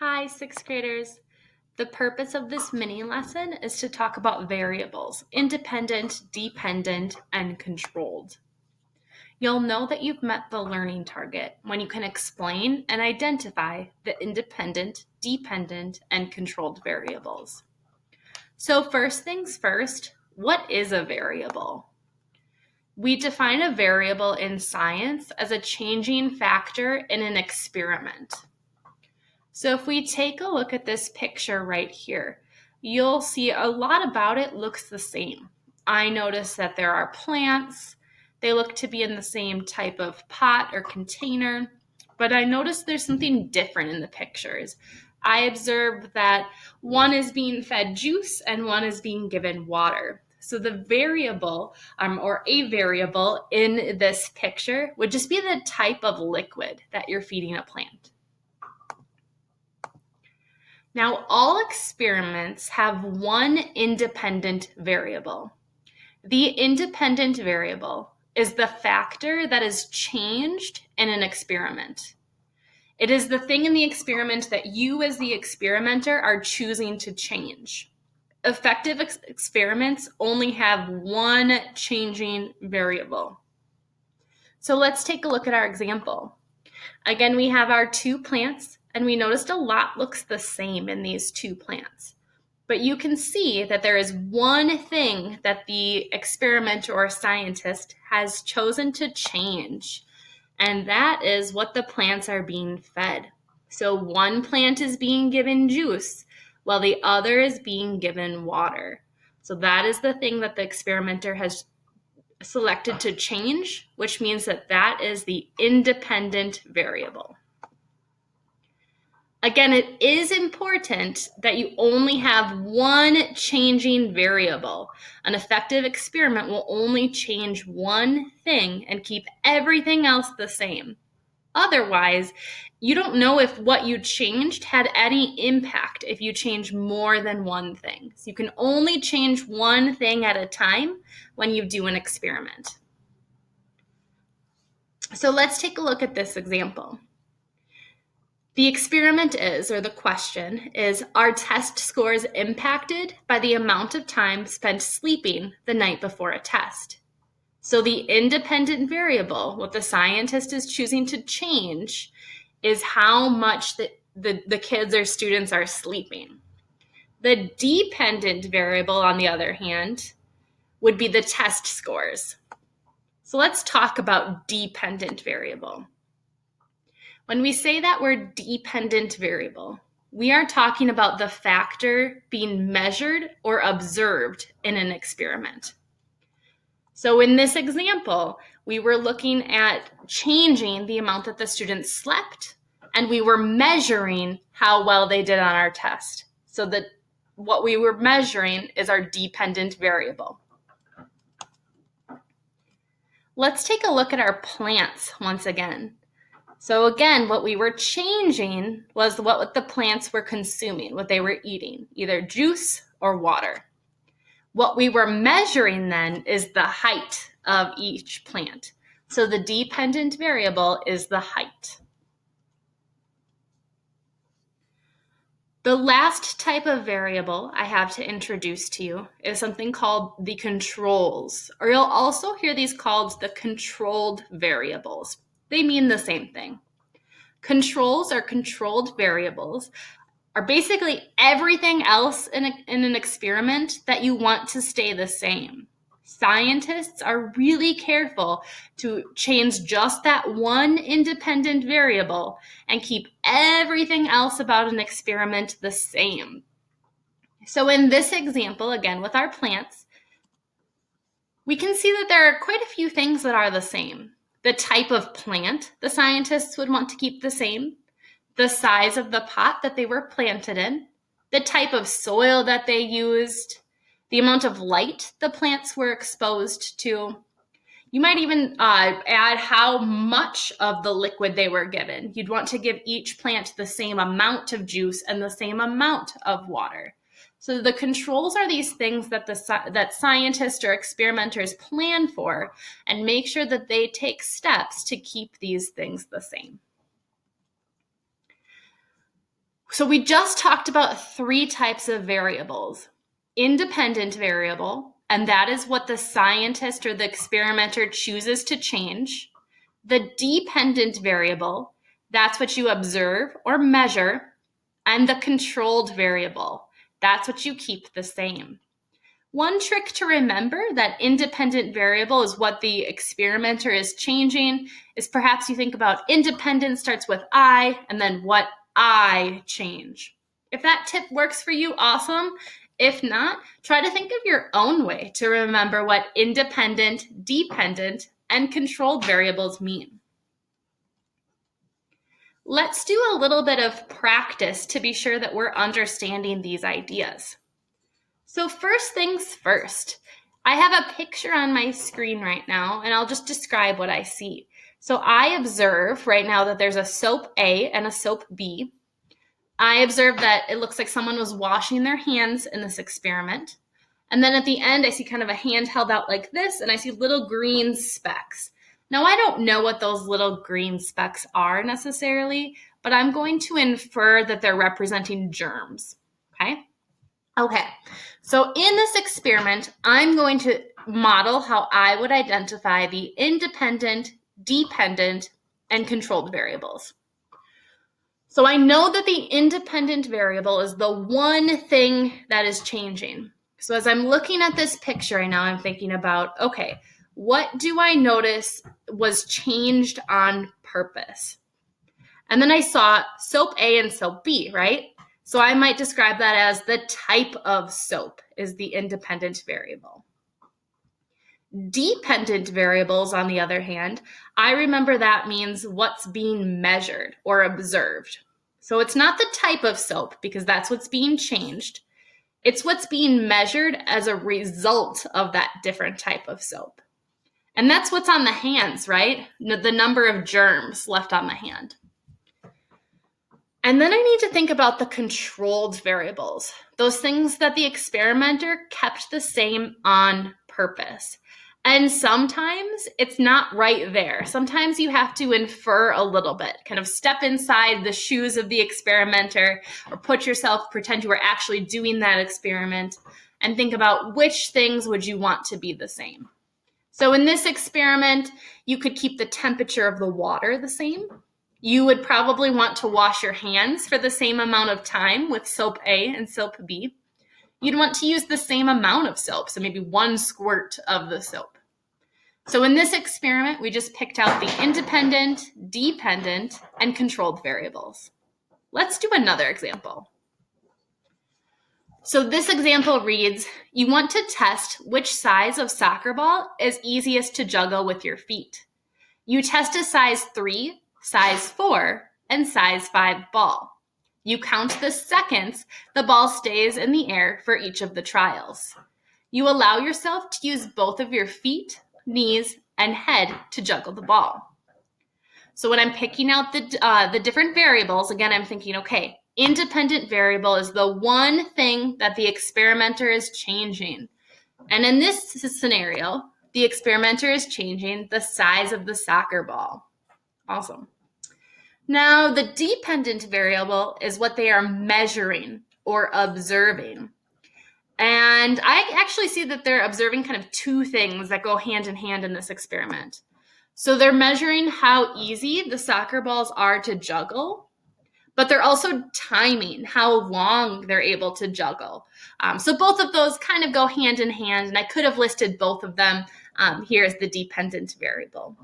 Hi, sixth graders. The purpose of this mini lesson is to talk about variables, independent, dependent, and controlled. You'll know that you've met the learning target when you can explain and identify the independent, dependent, and controlled variables. So first things first, what is a variable? We define a variable in science as a changing factor in an experiment. So if we take a look at this picture right here, you'll see a lot about it looks the same. I notice that there are plants. They look to be in the same type of pot or container, but I notice there's something different in the pictures. I observe that one is being fed juice and one is being given water. So the variable or a variable in this picture would just be the type of liquid that you're feeding a plant. Now, all experiments have one independent variable. The independent variable is the factor that is changed in an experiment. It is the thing in the experiment that you as the experimenter are choosing to change. Effective experiments only have one changing variable. So let's take a look at our example. Again, we have our two plants, and we noticed a lot looks the same in these two plants. But you can see that there is one thing that the experimenter or scientist has chosen to change, and that is what the plants are being fed. So one plant is being given juice, while the other is being given water. So that is the thing that the experimenter has selected to change, which means that that is the independent variable. Again, it is important that you only have one changing variable. An effective experiment will only change one thing and keep everything else the same. Otherwise, you don't know if what you changed had any impact if you change more than one thing. So you can only change one thing at a time when you do an experiment. So let's take a look at this example. The experiment is, or the question is, are test scores impacted by the amount of time spent sleeping the night before a test? So the independent variable, what the scientist is choosing to change, is how much the kids or students are sleeping. The dependent variable, on the other hand, would be the test scores. So let's talk about dependent variable. When we say that word dependent variable, we are talking about the factor being measured or observed in an experiment. So in this example, we were looking at changing the amount that the students slept, and we were measuring how well they did on our test. So that what we were measuring is our dependent variable. Let's take a look at our plants once again. So again, what we were changing was what the plants were consuming, what they were eating, either juice or water. What we were measuring then is the height of each plant. So the dependent variable is the height. The last type of variable I have to introduce to you is something called the controls, or you'll also hear these called the controlled variables. They mean the same thing. Controls or controlled variables are basically everything else in an experiment that you want to stay the same. Scientists are really careful to change just that one independent variable and keep everything else about an experiment the same. So in this example, again with our plants, we can see that there are quite a few things that are the same. The type of plant the scientists would want to keep the same, the size of the pot that they were planted in, the type of soil that they used, the amount of light the plants were exposed to. You might even add how much of the liquid they were given. You'd want to give each plant the same amount of juice and the same amount of water. So the controls are these things that that scientists or experimenters plan for and make sure that they take steps to keep these things the same. So we just talked about 3 types of variables. Independent variable, and that is what the scientist or the experimenter chooses to change. The dependent variable, that's what you observe or measure. And the controlled variable, that's what you keep the same. One trick to remember that independent variable is what the experimenter is changing is perhaps you think about independent starts with I and then what I change. If that tip works for you, awesome. If not, try to think of your own way to remember what independent, dependent, and controlled variables mean. Let's do a little bit of practice to be sure that we're understanding these ideas. So first things first, I have a picture on my screen right now, and I'll just describe what I see. So I observe right now that there's a soap A and a soap B. I observe that it looks like someone was washing their hands in this experiment. And then at the end, I see kind of a hand held out like this, and I see little green specks. Now, I don't know what those little green specks are necessarily, but I'm going to infer that they're representing germs, okay? Okay, so in this experiment, I'm going to model how I would identify the independent, dependent, and controlled variables. So I know that the independent variable is the one thing that is changing. So as I'm looking at this picture right now, I'm thinking about, okay, what do I notice was changed on purpose? And then I saw soap A and soap B, right? So I might describe that as the type of soap is the independent variable. Dependent variables, on the other hand, I remember that means what's being measured or observed. So it's not the type of soap because that's what's being changed. It's what's being measured as a result of that different type of soap. And that's what's on the hands, right? The number of germs left on the hand. And then I need to think about the controlled variables, those things that the experimenter kept the same on purpose. And sometimes it's not right there. Sometimes you have to infer a little bit, kind of step inside the shoes of the experimenter or pretend you were actually doing that experiment and think about which things would you want to be the same. So in this experiment, you could keep the temperature of the water the same. You would probably want to wash your hands for the same amount of time with soap A and soap B. You'd want to use the same amount of soap, so maybe 1 squirt of the soap. So in this experiment, we just picked out the independent, dependent, and controlled variables. Let's do another example. So this example reads, you want to test which size of soccer ball is easiest to juggle with your feet. You test a size 3, size 4, and size 5 ball. You count the seconds the ball stays in the air for each of the trials. You allow yourself to use both of your feet, knees, and head to juggle the ball. So when I'm picking out the different variables, again, I'm thinking, okay, independent variable is the one thing that the experimenter is changing. And in this scenario, the experimenter is changing the size of the soccer ball. Awesome. Now, the dependent variable is what they are measuring or observing. And I actually see that they're observing kind of 2 things that go hand in hand in this experiment. So they're measuring how easy the soccer balls are to juggle, but they're also timing how long they're able to juggle. So both of those kind of go hand in hand, and I could have listed both of them here as the dependent variable.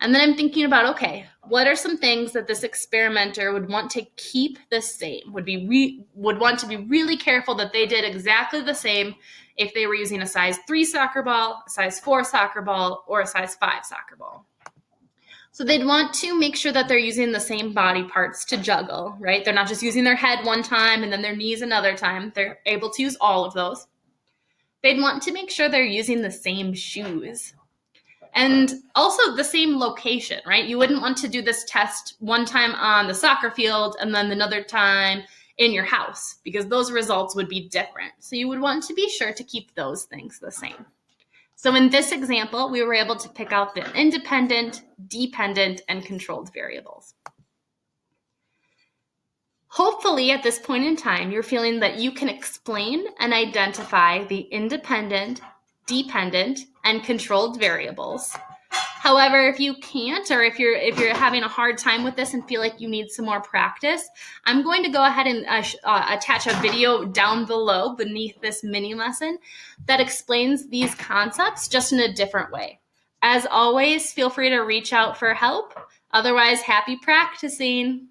And then I'm thinking about, okay, what are some things that this experimenter would want to keep the same, would want to be really careful that they did exactly the same if they were using a size 3 soccer ball, a size 4 soccer ball, or a size 5 soccer ball. So they'd want to make sure that they're using the same body parts to juggle, right? They're not just using their head one time and then their knees another time. They're able to use all of those. They'd want to make sure they're using the same shoes. And also the same location, right? You wouldn't want to do this test one time on the soccer field and then another time in your house because those results would be different. So you would want to be sure to keep those things the same. So in this example, we were able to pick out the independent, dependent, and controlled variables. Hopefully, at this point in time, you're feeling that you can explain and identify the independent, dependent, and controlled variables. However, if you can't, or if you're having a hard time with this and feel like you need some more practice, I'm going to go ahead and attach a video down below beneath this mini lesson that explains these concepts just in a different way. As always, feel free to reach out for help. Otherwise, happy practicing.